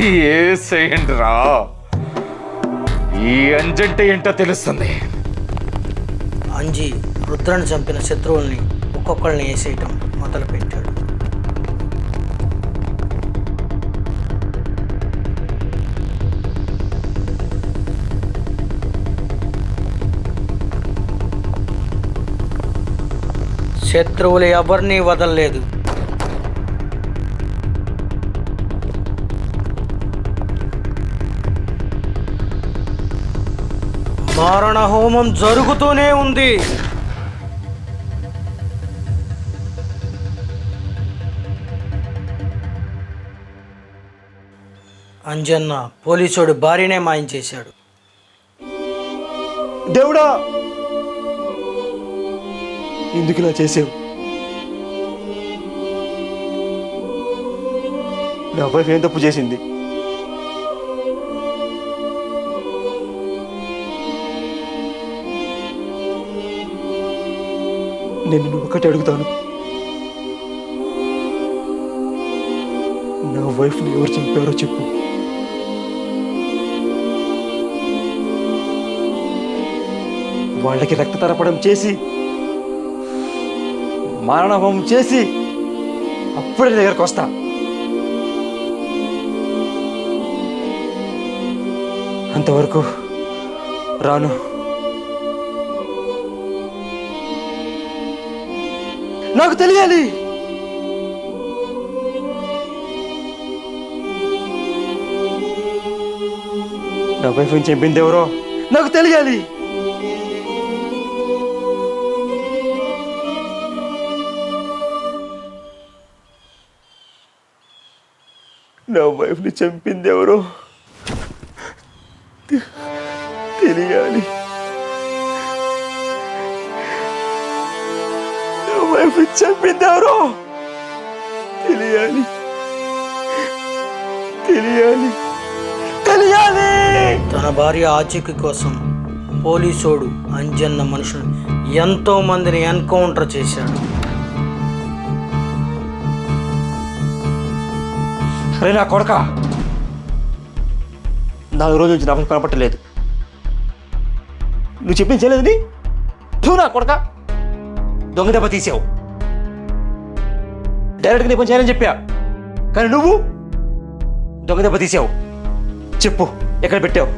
ఏసేయండి రా, ఈ అంజంటే ఏంటో తెలుస్తుంది. అంజి రుద్రను చంపిన శత్రువుల్ని ఒక్కొక్కరిని వేసేయటం మొదలుపెట్టాడు. శత్రువులు ఎవరిని వదలలేదు. మారణ హోమం జరుగుతూనే ఉంది. అంజన్న పోలీసుడు భార్యనే మాయం చేశాడు. దేవుడా, ఎందుకు ఇలా చేసావు? నా వైఫ్ ఏం తప్పు చేసింది? నేను నువ్వు ఒకటి అడుగుతాను, నా వైఫ్ని ఎవరు చంపారో చెప్పు. వాళ్ళకి రక్త తరపడం చేసి మారణహోమం చేసి అప్పుడే దగ్గరకు వస్తా. అంతవరకు రాను. నాకు తెలియాలి. నా వైఫ్ చెప్పింది ఎవరో నాకు తెలియాలి. నా వైఫ్ని చంపింది ఎవరో తెలియాలి. నా వైఫ్ని చంపింది ఎవరో తెలియాలి. తెలియాలి. తెలియాలి. తన భార్య ఆచూకీ కోసం పోలీసోడు అంజన్న మనుషులు ఎంతో మందిని ఎన్కౌంటర్ చేశాడు. అరే నా కొడక, 4 రోజుల నుంచి నాకు కనపట్టలేదు. నువ్వు చెప్పింది చేయలేదని నువ్వు నా కొడక దొంగ దెబ్బ తీసావు. డైరెక్ట్గా నీ పని చేయాలని చెప్పా, కానీ నువ్వు దొంగ దెబ్బ తీసావు. చెప్పు, ఎక్కడ పెట్టావు?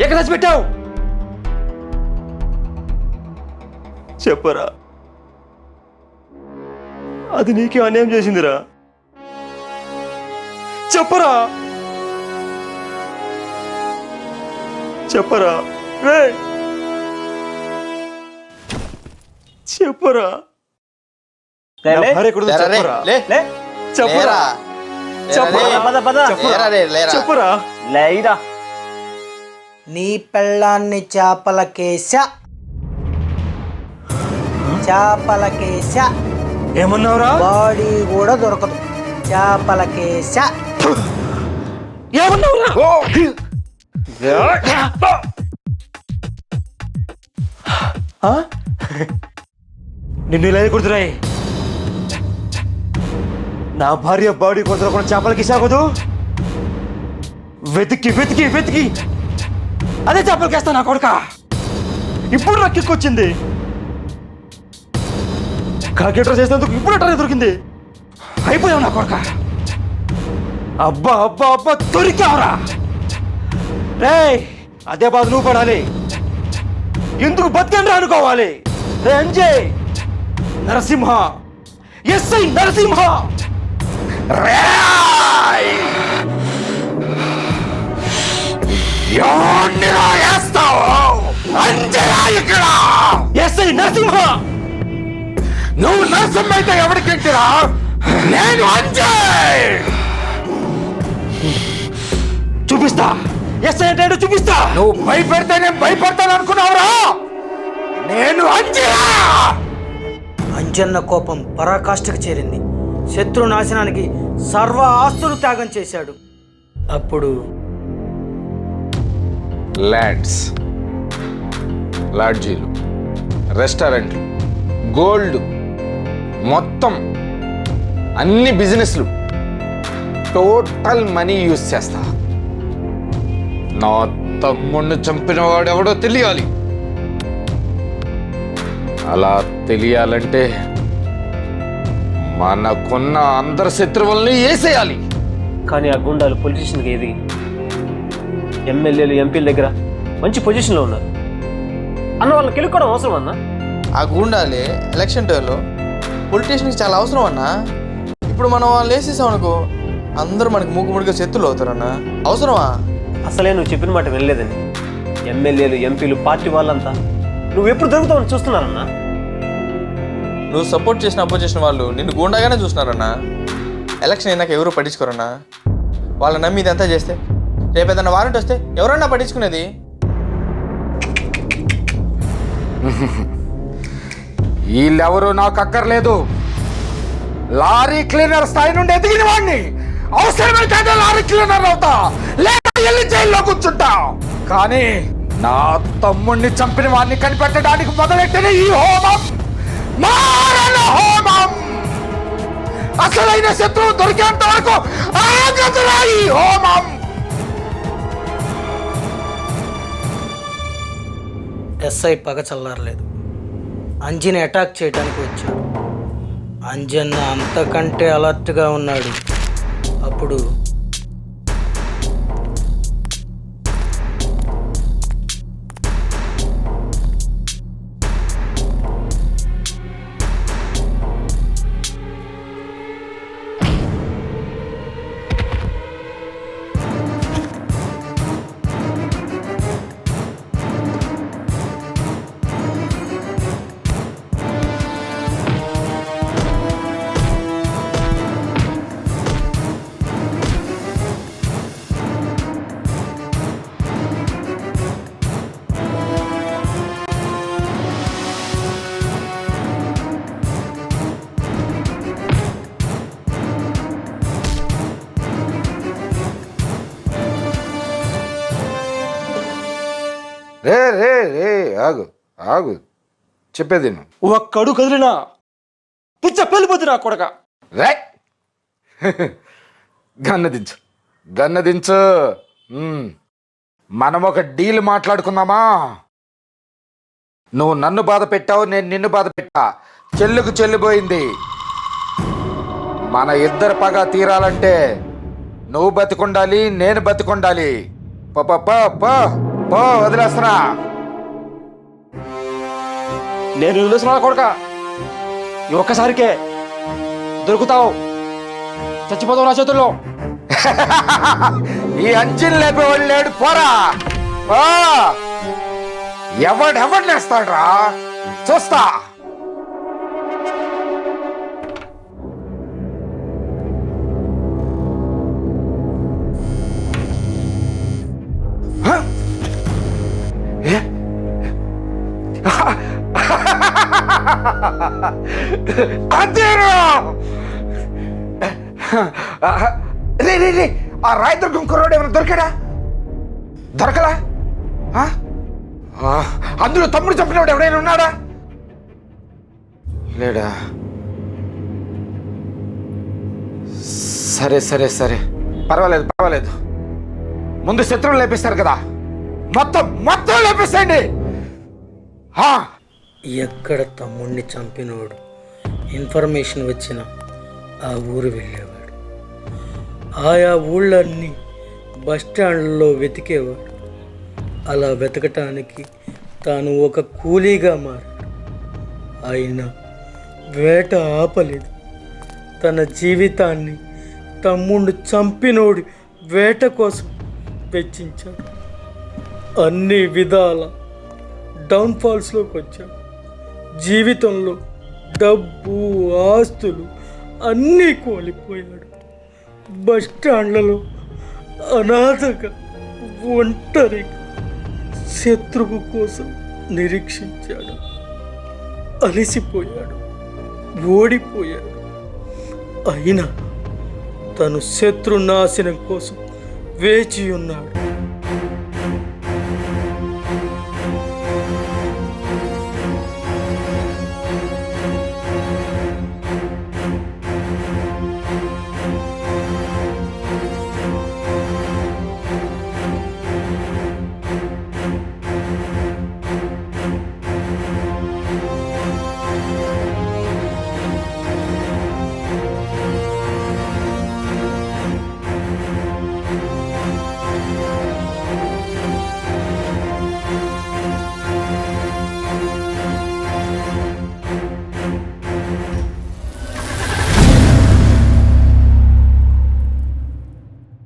ఎక్కడ దాచి పెట్టావు? చెప్పరా. అది నీకే అన్యాయం చేసిందిరా. చెప్పరా. చెప్పరా రే, చెప్పరా. చెప్పరా. నీ పెళ్ళాన్ని చేపలకేశా. ఏమన్నావురా? బాడీ కూడా దొరకదు. చేపలకేశా. ఏమన్నావురా? నిన్ను ఇలా కుడుతున్నాయి. నా భార్య బాడీ కొడుతున్నా చేపలకి సాగదు. వెతికి వెతికి వెతికి అదే చేపలకేస్తా నా కొడుక. ఇప్పుడు నాకు కిక్కొచ్చింది. కాకెటర్ చేసినందుకు ఇప్పుడు అట్లా దొరికింది. అయిపోయావు నా కొడుక. అబ్బా అబ్బా అబ్బా దొరికావురా రే. అదే బాధ నువ్వు పడాలి. ఎందుకు బతికేంద్ర అనుకోవాలి. రే అంజయ్ నరసింహ, ఎస్ఐ నరసింహ. ఎస్ఐ నరసింహ, నువ్వు నరసింహ అయితే ఎవరికిరా? నేను అంజయ్. చూపిస్తా. ఎస్ఐ అంటే చూపిస్తా. నువ్వు భయపెడితే నేను భయపడతాను అనుకున్నావురా? నేను అంజయ్. అంజన్న కోపం పరాకాష్ఠకు చేరింది. శత్రు నాశనానికి సర్వ ఆస్తులు త్యాగం చేశాడు. అప్పుడు ల్యాండ్స్, లాడ్జీలు, రెస్టారెంట్లు, గోల్డ్, మొత్తం అన్ని బిజినెస్లు టోటల్ మనీ యూజ్ చేస్తా. నా తమ్ముడిని చంపిన వాడెవడో తెలియాలి. అలా తెలియాలంటే మనకున్న అందరి శత్రువుల్ని వేసేయాలి. కానీ ఆ గుండాలు పొలిటీషియన్కి ఎదిగి ఎమ్మెల్యేలు ఎంపీల దగ్గర మంచి పొజిషన్లో ఉన్నారు అన్న, వాళ్ళకి గెలుక్కోవడం అవసరం అన్నా. ఆ గూండాలే ఎలక్షన్ టైంలో పొలిటీషియన్కి చాలా అవసరం అన్నా. ఇప్పుడు మనం వాళ్ళు వేసేసాం అనుకో, అందరూ మనకి మూకుముడిగా శత్రులు అవుతారన్నా. అవసరమా? అసలే నువ్వు చెప్పిన మాట వినలేదని ఎమ్మెల్యేలు ఎంపీలు పార్టీ వాళ్ళంతా నువ్వు ఎప్పుడు దొరుకుతావని చూస్తున్నారన్నా. నువ్వు సపోర్ట్ చేసిన అపోజిషన్ వాళ్ళు నిన్ను గూండాగానే చూస్తున్నారన్నా. ఎలక్షన్ అయినాక ఎవరు పట్టించుకోరన్నా. వాళ్ళని నమ్మి ఇదంతా చేస్తే రేపు ఏదైనా వారెంట్ వస్తే ఎవరన్నా పట్టించుకునేది? వీళ్ళెవరూ నాకు అక్కర్లేదు. లారీ క్లీనర్ స్థాయి నుండి ఎదిగిన వాడిని. అవసరమైతే లారీ క్లీనర్ అవుతా, లేదా వెళ్ళి జైల్లో కూర్చుంటా. కానీ నా తమ్ముణ్ణి చంపిన వాడిని కనిపెట్టడానికి మొదలెట్టిన ఈ హోమం మారణ హోమం. అసలైన శత్రువు దొరికేంత వరకు ఆగదురా ఈ హోమం. ఎస్ఐ పగ చల్లారలేదు. అంజిని అటాక్ చేయడానికి వచ్చాడు. అంజన్న అంతకంటే అలర్ట్గా ఉన్నాడు. అప్పుడు రే రే రే ఆగు ఆగు, చెప్పేది నువ్వు. ఒక్కడు కదిలినా పిచ్చ పెళ్ళిపోతుంది నా కొడక. రే గన్నదించు గన్నదించు. మనం ఒక డీల్ మాట్లాడుకుందామా? నువ్వు నన్ను బాధ పెట్టావు, నేను నిన్ను బాధ పెట్టా. చెల్లుకు చెల్లిపోయింది. మన ఇద్దరు పగ తీరాలంటే నువ్వు బతికుండాలి, నేను బతికుండాలి. పో వదిలేస్తున్నా. నేను వదిలేస్తున్నా కొడక. ఈ ఒక్కసారికే దొరుకుతావు, చచ్చిపోతావు నా చేతుల్లో. ఈ అంజిన్ లేపేవాళ్ళు లేడు, పోరా. ఎవడెవడేస్తాడ్రా చూస్తా. అదేరా రే రే రే, ఆ రాయదుర్గం కుర్రాడు ఏమైనా దొరికాడా? దొరకలా? అందులో తమ్ముడు చంపినవాడు ఎవడైనా ఉన్నాడా? లేడా? సరే సరే సరే, పర్వాలేదు పర్వాలేదు. ముందు శత్రువులు లేపిస్తారు కదా, మొత్తం లేపిస్తాయండి. ఎక్కడ తమ్ముడిని చంపినోడు ఇన్ఫర్మేషన్ వచ్చిన ఆ ఊరు వెళ్ళేవాడు. ఆయా ఊళ్ళన్నీ బస్టాండ్లో వెతికేవాడు. అలా వెతకటానికి తాను ఒక కూలీగా మారాడు. అయినా వేట ఆపలేదు. తన జీవితాన్ని తమ్ముడిని చంపినోడి వేట కోసం వెచ్చించాడు. అన్ని విధాల డౌన్ఫాల్స్లోకి వచ్చాడు. జీవితంలో డబ్బు, ఆస్తులు అన్నీ కోల్పోయాడు. బస్టాండ్లలో అనాథగా, ఒంటరిగా శత్రువు కోసం నిరీక్షించాడు. అలసిపోయాడు, ఓడిపోయాడు. అయినా తను శత్రు నాశనం కోసం వేచి ఉన్నాడు.